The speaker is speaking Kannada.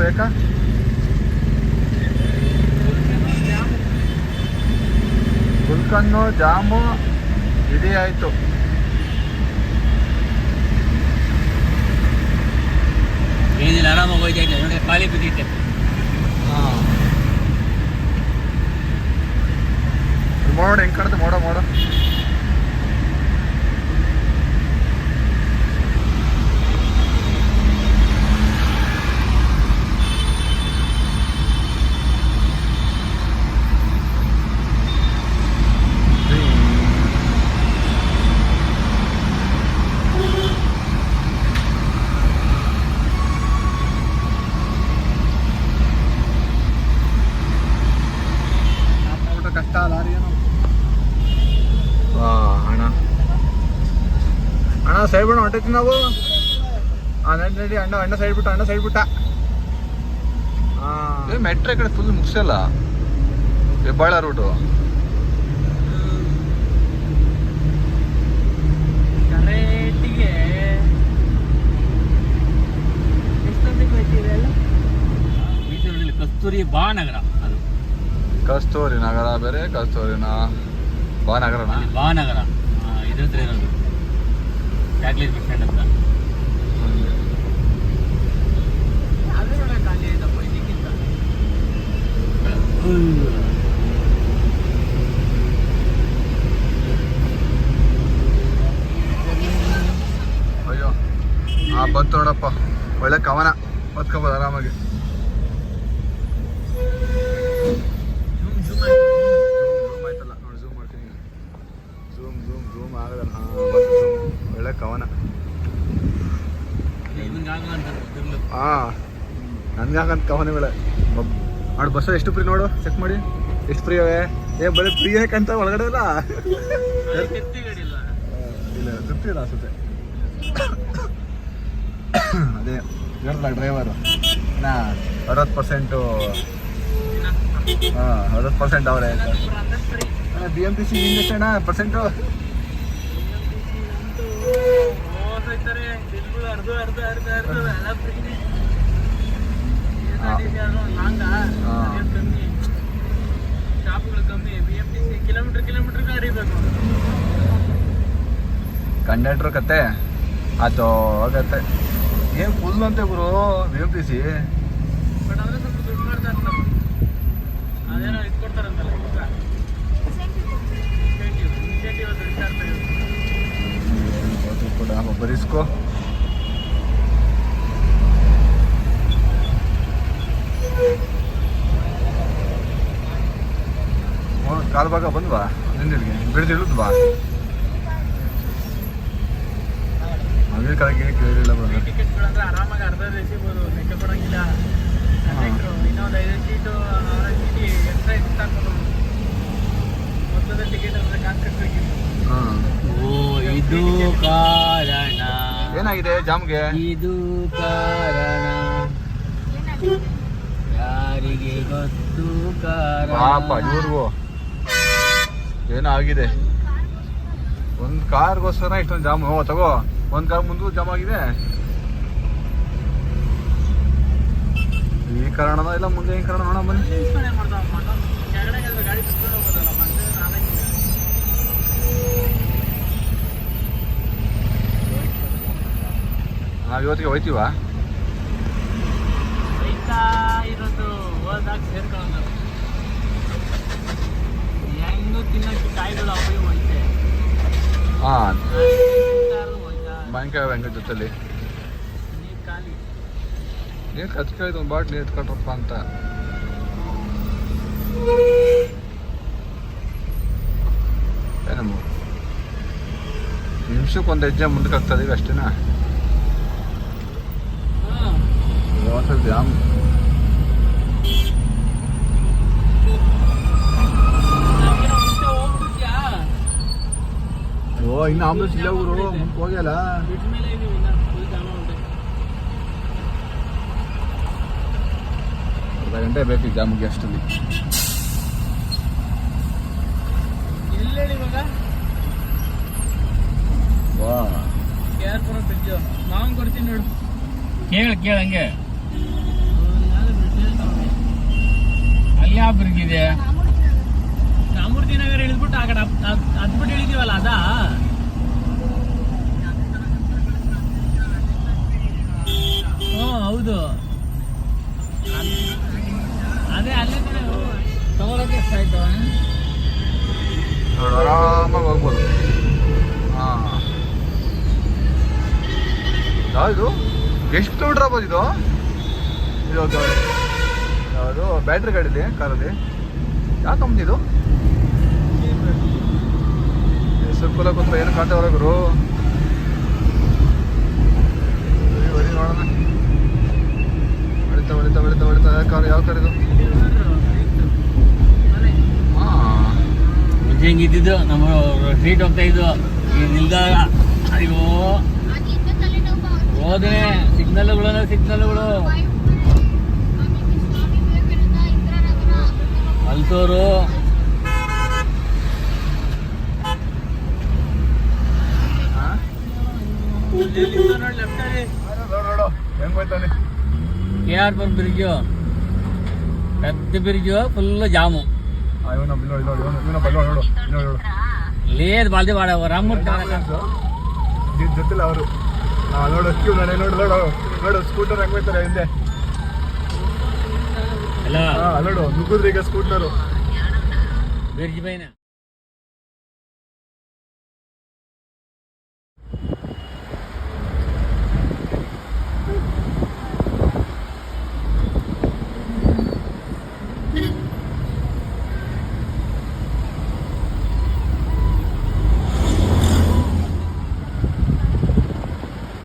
ಯಾಕ ಗುಲ್ಕನ್ನು ಜಾಮು ಇಡೀ ಆಯ್ತು. ಏನಿಲ್ಲ, ಆರಾಮಾಗಿ ಹೋಯ್ತಾ ನೋಡಿ, ಖಾಲಿ ಬಿದ್ದೈತೆ. ಮೋಡ ಹೆಂಗ್ ಕಾಣುತ್ತೆ, ಮೋಡ ಮೋಡ. ಕಷ್ಟ ಲಾರಿ ಏನು ಅಣ್ಣ ಅಣ್ಣ ಸೈಡ್ ಬಿಡೋಣ ಹೊಂಟೈತಿ ನಾವು. ನಡಿ ಅಣ್ಣ ಸೈಡ್ ಬಿಟ್ಟ. ಮೆಟ್ರೋ ಕಡೆ ಫುಲ್ ಮುಗಿಸಲ್ಲ, ಹೆಬ್ಬಾಳ ರೂಟು. ಕಸ್ತೂರಿ ಬಾ ನಗರ, ಅದು ಕಸ್ತೂರಿ ನಗರ ಬೇರೆ, ಕಸ್ತೂರಿನ ಬಾನಗರನ ಬಾನಗರ ಇದ್ರ ಹತ್ರ ಇರೋದು ಚಾಕ್ಲೇಟ್ ಬಸ್ ಸ್ಟ್ಯಾಂಡ್ ಅಂತ. ಅಯ್ಯೋ ಬಂತು ನೋಡಪ್ಪ, ಒಳ್ಳೆ ಕವನ ಬದ್ಕೋಬೋದು ಆರಾಮಾಗಿ. ಆಯ್ತಲ್ಲ ನೋಡಿ, ಝೂಮ್ ಮಾಡ್ತೀನಿ. ಝೂಮ್ ಆಗದಲ್ಲ. ಒಳ್ಳೆ ಕವನ. ನನ್ಗಾಗಂತ ಕವನಗಳೇ ನೋಡಿ. ಬಸ್ಸು ಎಷ್ಟು ಫ್ರೀ ನೋಡು, ಚೆಕ್ ಮಾಡಿ ಎಷ್ಟು ಫ್ರೀ ಅವೆ. ಬರೀ ಫ್ರೀ ಯಾಕಂತ ಒಳಗಡೆ ಇಲ್ಲ, ಇಲ್ಲ ತೃಪ್ತಿ ಇಲ್ಲ ಅನ್ಸುತ್ತೆ. ಅದೇ ಹೇಳ್ರಲ್ಲ ಡ್ರೈವರು 60% 60% ಅವರೇ. BMTC ಇಂಜೆಕ್ಷನ್ ಪರ್ಸೆಂಟು ಕಂಡಕ್ಟ್ರ್ ಕತೆ ಆಯ್ತು ಹೋಗತ್ತೆ. ಏನು ಫುಲ್ ಅಂತೆ ಗುರು BMTC. ಬರಿಸ್ಕೋ. ಕಾಲು ಭಾಗ ಬಂದ್ವಾ ನಿಂದಿರ್ಗೆ ಬಿಡ್ದು ಇಳಿದ್ವಾ? ಅದೇ ಕಡೆಗೆ ಕೇಳಿಲ್ಲ ಬರೋದು. ಟಿಕೆಟ್ಗಳಂದ್ರೆ ಆರಾಮಾಗಿ ಅರ್ಧ ಎಸಿಬೋದು, ಲೆಕ್ಕ ಕೊಡಂಗಿಲ್ಲ. ಇನ್ನೊಂದು 5 ಸೀಟು 6 ಸೀಟಿ ಎಕ್ಸ್ಟ್ರಾ ಹಾಕೋದು. ಮೊತ್ತದ ಟಿಕೆಟ್ ಅಂದ್ರೆ ಕಾನ್ಸೆಪ್ಟ್. ಇದು ಕಾರಣ. ಏನಾಗಿದೆ ಜಾಮ್ಗೆ? ಇದು ಕಾರಣ ಯಾರಿಗೆ ಗೊತ್ತು ಕಾರಣ. ಪಾಪ ಇವ್ರಿಗೂ ಏನೋ ಆಗಿದೆ. ಒಂದು ಕಾರ್ಗೋಸ್ಕರ ಇಷ್ಟೊಂದು ಜಾಮ್. ತಗೋ, ಒಂದು ಕಾರ್ ಮುಂದೂ ಜಾಮ್ ಆಗಿದೆ. ಈ ಕಾರಣನೋ ಇಲ್ಲ ಮುಂದೆ ಈ ಕಾರಣ ನೋಡೋಣ ಬನ್ನಿ. ನಾವು ಇವತ್ತಿಗೆ ಹೋಯ್ತೀವ? ಇರೋದು ಹೋದಾಗ ಸೇರ್ಕೊಳ್ಳೋದು. ಹೆಂಗೂ ತಿನ್ನೋಕ್ಕೆ ಕಾಯಿಗಳು ಅವೇ ಹೋಯ್ತೆ. ಹಾಂ, ಮಾವಿನಕಾಯಿ ಹೆಂಗ ಜೊತೆಲಿ ನೀರು ಖಾಲಿ. ನೀರು ಕಚ್ಕಾಯ್ದು ಒಂದು ಬಾಟ್ಲಿ ಎತ್ಕೊಟ್ರಪ್ಪ ಅಂತ. ಏನಮ್ಮ ನಿಮಿಷಕ್ಕೆ ಒಂದು ಹೆಜ್ಜೆ ಮುಂದಕ್ಕೆ ಆಗ್ತದೀವಿ ಅಷ್ಟೇನಾ? ಜಾಮ್ ಇನ್ನು ಆಂಬುಲೆನ್ಸ್ ಇಲ್ಲ ಊರು ಮುಂದೆ ಹೋಗ್ಯಲ್ಲ. ಅರ್ಧ ಗಂಟೆ ಬೇಕು ಈ ಜಾಮ್ಗೆ ಅಷ್ಟಲ್ಲಿ. ವಾ ಕೇಳ ಹಂಗೆ ಇದೆ ರಾಮೂರ್ತಿ ನಗರ ಇಳಿದ್ಬಿಟ್ಟು ಆ ಕಡೆ ಹತ್ಬಿಟ್ಟು ಇಳಿದೀವಲ್ಲ ಅದಾ ಹ್ಞೂ ಹೌದು ಅದೇ ಅಲ್ಲೇ ಕಡೆ ತಗೊಳಕ್ಕೆ ಎಷ್ಟಾಯ್ತು ನೋಡಿ ಆರಾಮಾಗಿ ಹೋಗ್ಬೋದು. ಹಾಂ ಯಾವುದು ಎಷ್ಟು ಕಿಲೋಮೀಟ್ರ್ ಆಗ್ಬೋದು ಇದು? ಇದು ಯಾವುದು ಬ್ಯಾಟ್ರಿ ಗಾಡಿಲಿ ಕಾರಲ್ಲಿ ಯಾವ ಕಂಪ್ನಿ ಇದು? ಹೆಸರು ಕುಲ ಕೂತ್ರೆ ಏನು ಕಾಣ್ತಾ ಹೊರಗರು ಬರೀ ನೋಡೋಣ. ಹೊಡಿತಾ ಹೊಡಿತಾ ಹೊಡಿತಾ ಹೊಡಿತಾ ಕಾರ್ ಯಾವ ಕಾರ್ ಇದು? ಹಾಂ ಮುಂಚೆ ಹಿಂಗಿದ್ದು ನಮ್ಮ ಸ್ಟ್ರೀಟ್ ಹೋಗ್ತಾ ಇದ್ದು ಈಗ ನಿಲ್ದಾಗ ಅಯ್ಯೋ ಹೋದ್ರೆ ಸಿಗ್ನಲ್ಗಳು ಅಲ್ತೂರು ನೋಡು ಹೆಂಗ್ ಹೋಯ್ತಾನೆ. KR ಪುರಂ ಬ್ರಿಡ್ಜು పెద్ద బ్రిడ్జ్ ఫుల్ జాము లేదు వాళ్ళది వాడ రామ్మూర్తి ಜೊತೆಲ್ಲ ಅವರು ನೋಡು ಕ್ಯೂ ನೋಡು ನೋಡು ನೋಡು ನೋಡು ಸ್ಕೂಟರ್ ಹೆಂಗ್ ಹೋಯ್ತಾರೆ ಹಿಂದೆ. ఎలా ನೋಡು ನುಗ್ಗುದ್ರಿ ಈಗ ಸ್ಕೂಟರು బ్రిడ్జ్ పైన